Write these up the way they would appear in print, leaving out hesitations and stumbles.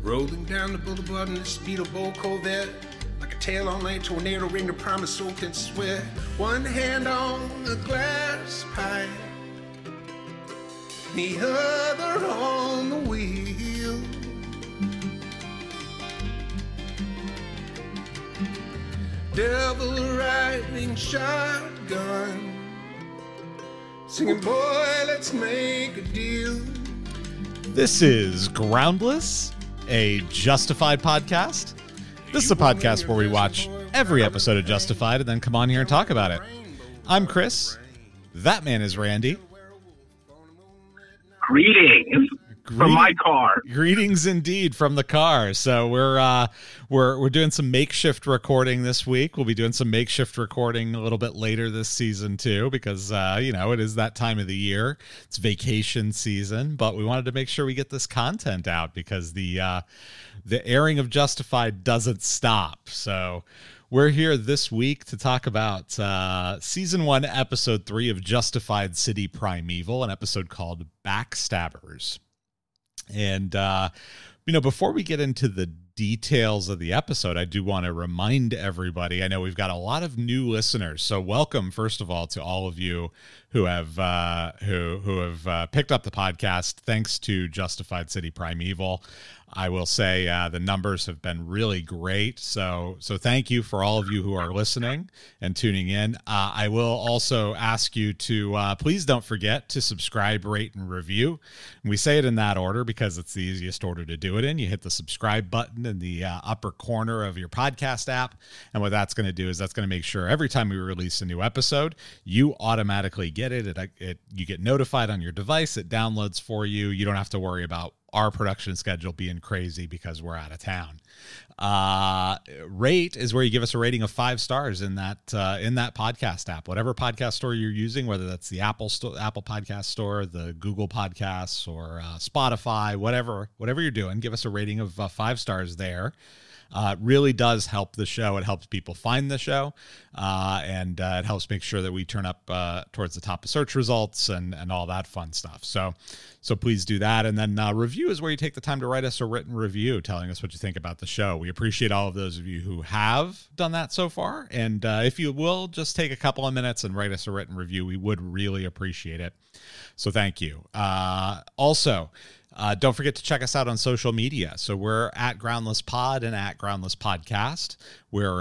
Rolling down the boulevard in the speedable Corvette, like a tail on a tornado ring to promise soaked in sweat. One hand on the glass pipe, the other on the wheel. Devil riding shotgun, singing, boy, let's make a deal. This is Groundless, a Justified podcast. This is a podcast where we watch every episode of Justified and then come on here and talk about it. I'm Chris. That man is Randy. Greetings from my car. Greetings indeed from the car. So we're doing some makeshift recording this week. We'll be doing some makeshift recording a little bit later this season too, because it is that time of the year. It's vacation season, but we wanted to make sure we get this content out because the airing of Justified doesn't stop. So we're here this week to talk about Season 1, Episode 3 of Justified City Primeval, an episode called Backstabbers. And, before we get into the details of the episode, I do want to remind everybody, I know we've got a lot of new listeners, so welcome, first of all, to all of you who have picked up the podcast thanks to Justified City Primeval. I will say the numbers have been really great, so thank you for all of you who are listening and tuning in. I will also ask you to please don't forget to subscribe, rate, and review. And we say it in that order because it's the easiest order to do it in. You hit the subscribe button in the upper corner of your podcast app, and what that's going to do is that's going to make sure every time we release a new episode, you automatically get it. You get notified on your device. It downloads for you. You don't have to worry about our production schedule being crazy because we're out of town. Rate is where you give us a rating of 5 stars in that podcast app, whatever podcast store you're using, whether that's the Apple Podcast Store, the Google Podcasts, or Spotify, whatever you're doing, give us a rating of 5 stars there. It really does help the show. It helps people find the show, and it helps make sure that we turn up towards the top of search results and all that fun stuff. So please do that. And then review is where you take the time to write us a written review telling us what you think about the show. We appreciate all of those of you who have done that so far. And if you will, just take a couple of minutes and write us a written review. We would really appreciate it. So thank you. Also, don't forget to check us out on social media. So we're at Groundless Pod and at Groundless Podcast. We're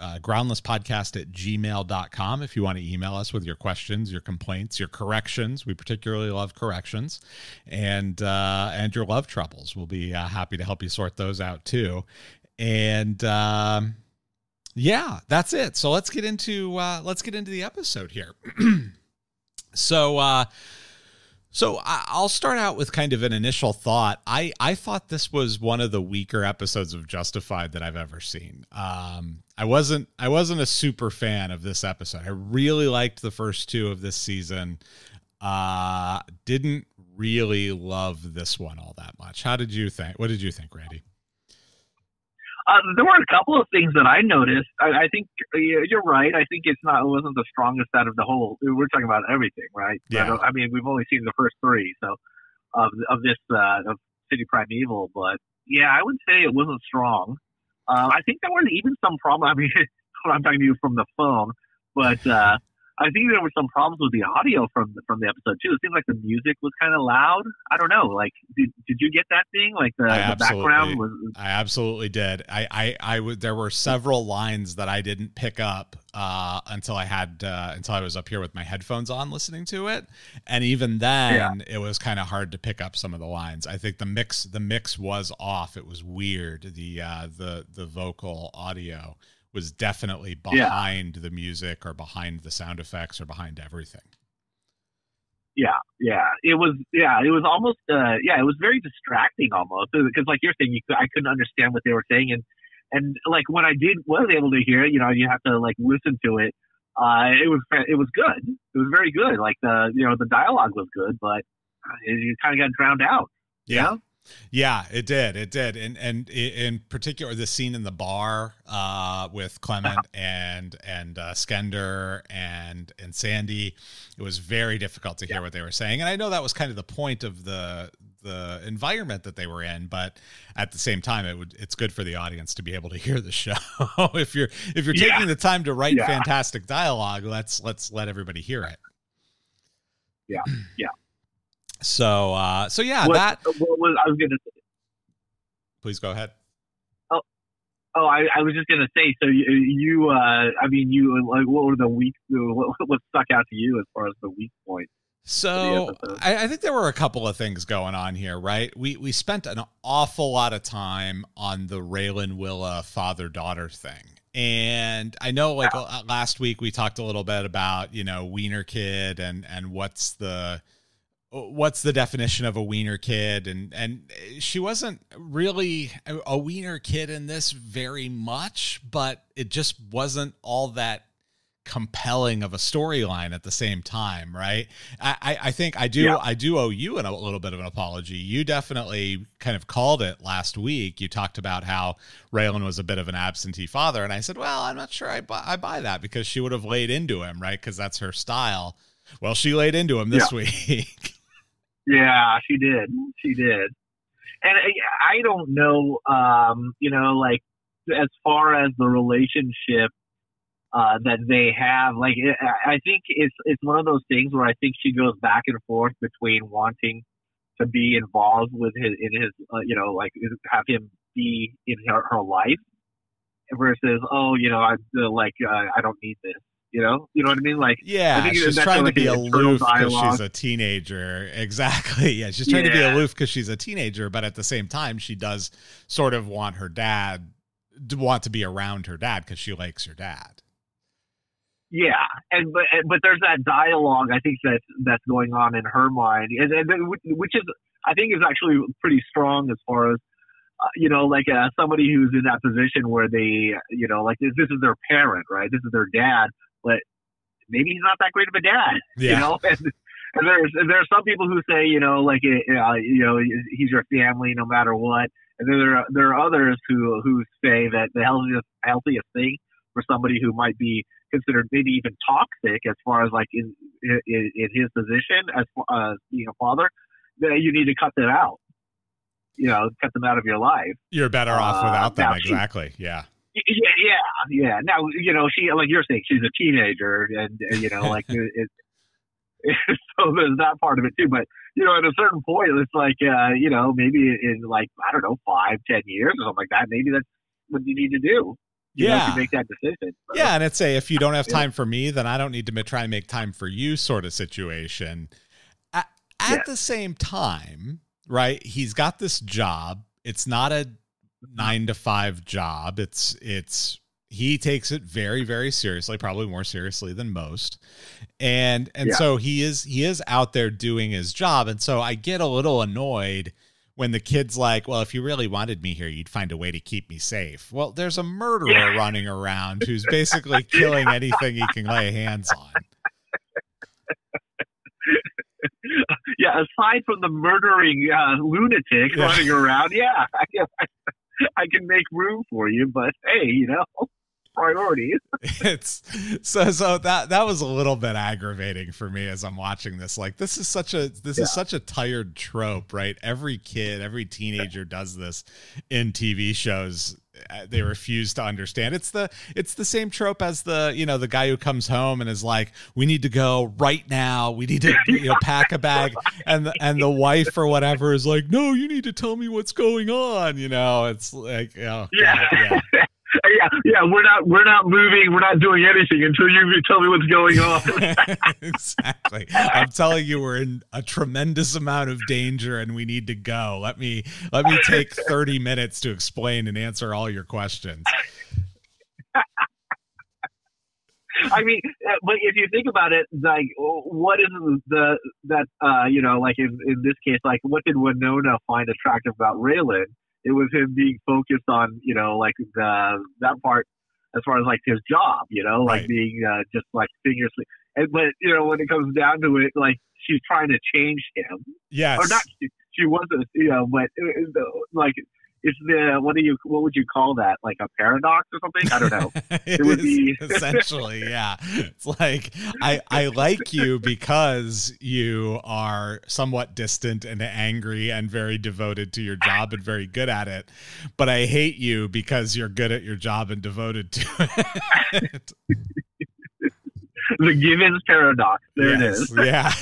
groundlesspodcast@gmail.com if you want to email us with your questions, your complaints, your corrections. We particularly love corrections, and your love troubles. We'll be happy to help you sort those out too. And that's it. So let's get into the episode here. So I'll start out with kind of an initial thought. I thought this was one of the weaker episodes of Justified that I've ever seen. I wasn't a super fan of this episode. I really liked the first 2 of this season. Didn't really love this one all that much. How did you think? What did you think, Randy? There were a couple of things that I noticed. I think you're right. I think it wasn't the strongest out of the whole. We're talking about everything, right? Yeah. I mean, we've only seen the first 3, so of this of City Primeval, but yeah, I would say it wasn't strong. I think there were even some problems. I mean, I'm talking to you from the phone, but I think there were some problems with the audio from the episode too. It seems like the music was kind of loud. I don't know. Like, did you get that thing? Like the background was. I absolutely did. There were several lines that I didn't pick up until I was up here with my headphones on listening to it, and even then, It was kind of hard to pick up some of the lines. I think the mix was off. It was weird. The vocal audio was definitely behind the music or behind the sound effects or behind everything. It was almost it was very distracting almost, because like you're saying, I couldn't understand what they were saying, and like when I was able to hear it, you have to like listen to it. It was good. It was very good. Like the dialogue was good, but it kind of got drowned out. Yeah. Yeah, it did. And in particular, the scene in the bar with Clement and Skender and Sandy, it was very difficult to hear what they were saying. And I know that was kind of the point of the the environment that they were in, but at the same time, it's good for the audience to be able to hear the show. if you're taking the time to write fantastic dialogue, let's let everybody hear it. Yeah. So yeah, what was I was going to say? Please go ahead. Oh, I was just gonna say. So you like, what were the weak? What stuck out to you as far as the weak points? So I think there were a couple of things going on here, right? We spent an awful lot of time on the Raylan Willa father-daughter thing. And I know last week we talked a little bit about, wiener kid and what's the definition of a wiener kid. And she wasn't really a wiener kid in this very much, but it just wasn't all that compelling of a storyline at the same time, right? I think I do owe you a little bit of an apology. You definitely kind of called it last week. You talked about how Raylan was a bit of an absentee father, and I said, well, I'm not sure I buy that, because she would have laid into him, right? Because that's her style. Well, she laid into him this week. Yeah, she did. And I don't know, like, as far as the relationship that they have, like, I think it's one of those things where I think she goes back and forth between wanting to be involved with his like, have him be in her life versus, I don't need this. You know what I mean? Like, yeah, I think she's trying to be aloof because she's a teenager. Exactly. Yeah, she's trying to be aloof because she's a teenager, but at the same time, she does sort of want to be around her dad because she likes her dad. Yeah, but there's that dialogue, I think, that's going on in her mind, and which is, I think, is actually pretty strong as far as somebody who's in that position where they, like, this is their parent, right? This is their dad, but maybe he's not that great of a dad, And there's some people who say, he's your family no matter what, and then there are others who say that the healthiest thing for somebody who might be considered maybe even toxic as far as, like, in his position as being a father, that you need to cut them out. Cut them out of your life. You're better off without them. Exactly. Yeah. Yeah. Now, she, like you're saying, she's a teenager, and like, so there's that part of it too. But at a certain point, it's like, maybe in, like, I don't know, 5-10 years or something like that, maybe that's what you need to do. To make that decision. So, yeah, and it's if you don't have time for me, then I don't need to try and make time for you sort of situation. At the same time, right? He's got this job. It's not a 9-to-5 job. He takes it very, very seriously, probably more seriously than most. And so he is out there doing his job. And so I get a little annoyed when the kid's like, well, if you really wanted me here, you'd find a way to keep me safe. Well, there's a murderer running around who's basically killing anything he can lay hands on. Yeah, aside from the murdering lunatic running around, I can make room for you, but hey, priorities. It's so that was a little bit aggravating for me as I'm watching this. Like, this is such a tired trope, right? Every teenager does this in TV shows. They refuse to understand. It's the same trope as the guy who comes home and is like, we need to go right now. We need to pack a bag, and the wife or whatever is like, no, you need to tell me what's going on. It's like, God, yeah. Yeah, we're not moving. We're not doing anything until you tell me what's going on. Exactly. I'm telling you, we're in a tremendous amount of danger, and we need to go. Let me take 30 minutes to explain and answer all your questions. I mean, but if you think about it, like, what is like in this case, like, what did Winona find attractive about Raylan? It was him being focused on, like, that part as far as, like, his job, like, right. Being just, like, figuratively. But, when it comes down to it, like, she's trying to change him. Yes. Or not, she wasn't, but, like, it's what would you call that? Like a paradox or something? I don't know. It would be essentially, yeah. It's like I like you because you are somewhat distant and angry and very devoted to your job and very good at it, but I hate you because you're good at your job and devoted to it. The Givens paradox. There it is. Yeah.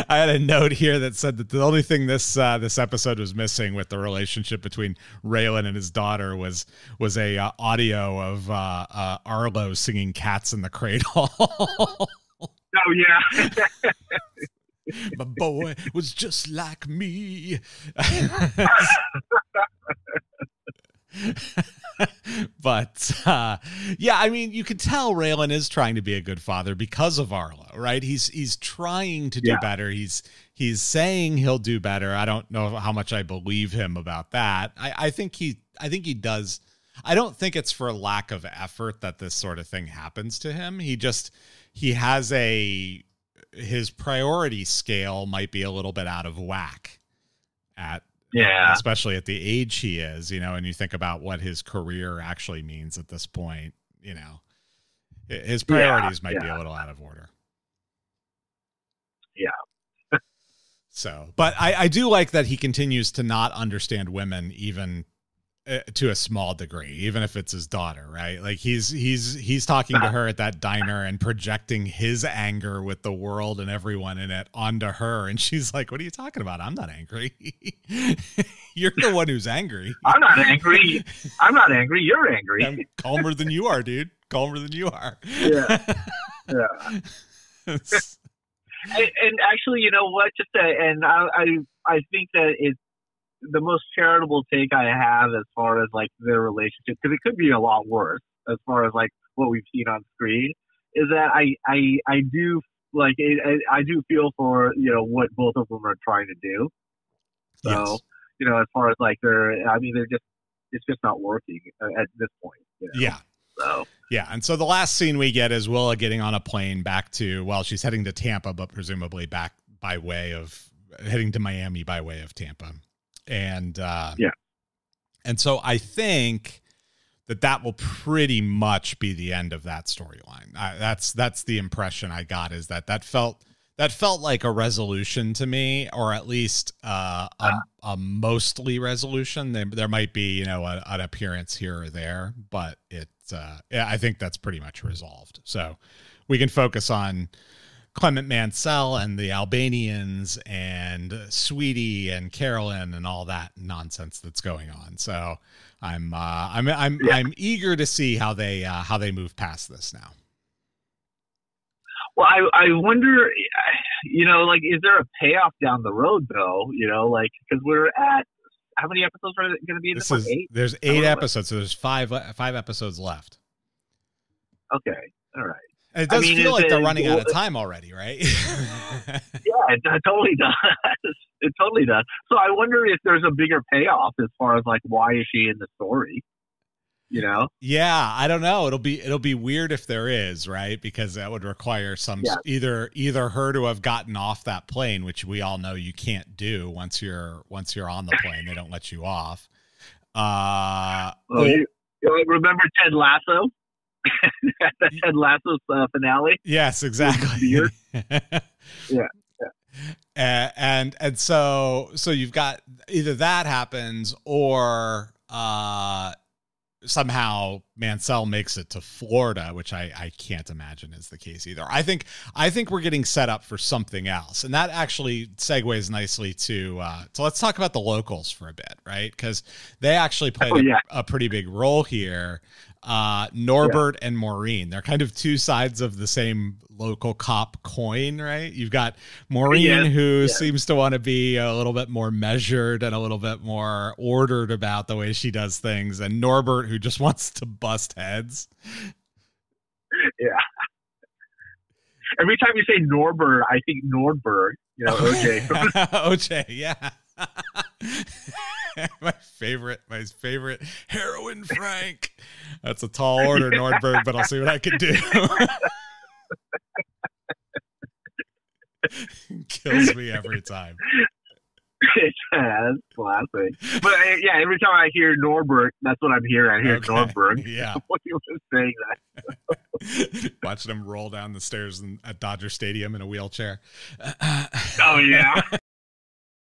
I had a note here that said that the only thing this episode was missing with the relationship between Raylan and his daughter was a audio of Arlo singing "Cats in the Cradle." Oh yeah. My boy was just like me. But yeah, I mean, you could tell Raylan is trying to be a good father because of Arlo, right? He's trying to do better. He's saying he'll do better. I don't know how much I believe him about that. I think he does. I don't think it's for lack of effort that this sort of thing happens to him. He has his priority scale might be a little bit out of whack especially at the age he is, and you think about what his career actually means at this point, his priorities might be a little out of order. Yeah. So, but I do like that he continues to not understand women even to a small degree, even if it's his daughter, right? Like he's talking to her at that diner and projecting his anger with the world and everyone in it onto her. And she's like, what are you talking about? I'm not angry. You're the one who's angry. I'm not angry. You're angry. I'm calmer than you are, dude. Calmer than you are. Yeah. Yeah. And actually, you know what? I think that it's the most charitable take I have as far as like their relationship, because it could be a lot worse as far as like what we've seen on screen, is that I do like I do feel for what both of them are trying to do. So as far as like it's just not working at this point. Yeah. So. Yeah, and so the last scene we get is Willa getting on a plane back to, she's heading to Tampa, but presumably back by way of heading to Miami by way of Tampa. And and so I think that will pretty much be the end of that storyline. That's the impression I got, is that felt like a resolution to me, or at least a mostly resolution. There might be an appearance here or there, but I think that's pretty much resolved. So we can focus on Clement Mansell and the Albanians and Sweetie and Carolyn and all that nonsense that's going on. So I'm eager to see how they move past this now. Well, I wonder, like, is there a payoff down the road though? Because we're at, how many episodes are going to be in this one? 8? There's 8 episodes, so there's five episodes left. Okay, all right. And it does feel like they're running out of time already, right? Yeah, it totally does. It totally does. So I wonder if there's a bigger payoff as far as like, why is she in the story? Yeah, I don't know. It'll be weird if there is, right? Because that would require either her to have gotten off that plane, which we all know you can't do once you're on the plane. They don't let you off. You remember Ted Lasso? The Ted Lasso's finale. Yes, exactly. Yeah. And so you've got either that happens or somehow Mansell makes it to Florida, which I can't imagine is the case either. I think we're getting set up for something else, and that actually segues nicely to so let's talk about the locals for a bit, right? Because they actually played a pretty big role here. Norbert and Maureen, they're kind of two sides of the same local cop coin, right? You've got Maureen, who seems to want to be a little bit more measured and a little bit more ordered about the way she does things, and Norbert, who just wants to bust heads. Yeah. Every time you say Norbert, I think Nordberg, OJ. OJ, yeah. my favorite heroin Frank. That's a tall order, Nordberg, but I'll see what I can do. Kills me every time. That's classic. But yeah, every time I hear Norbert, that's what I'm hearing. I hear Norbert. Yeah. What you were saying that. Watching him roll down the stairs at Dodger Stadium in a wheelchair. Oh, yeah.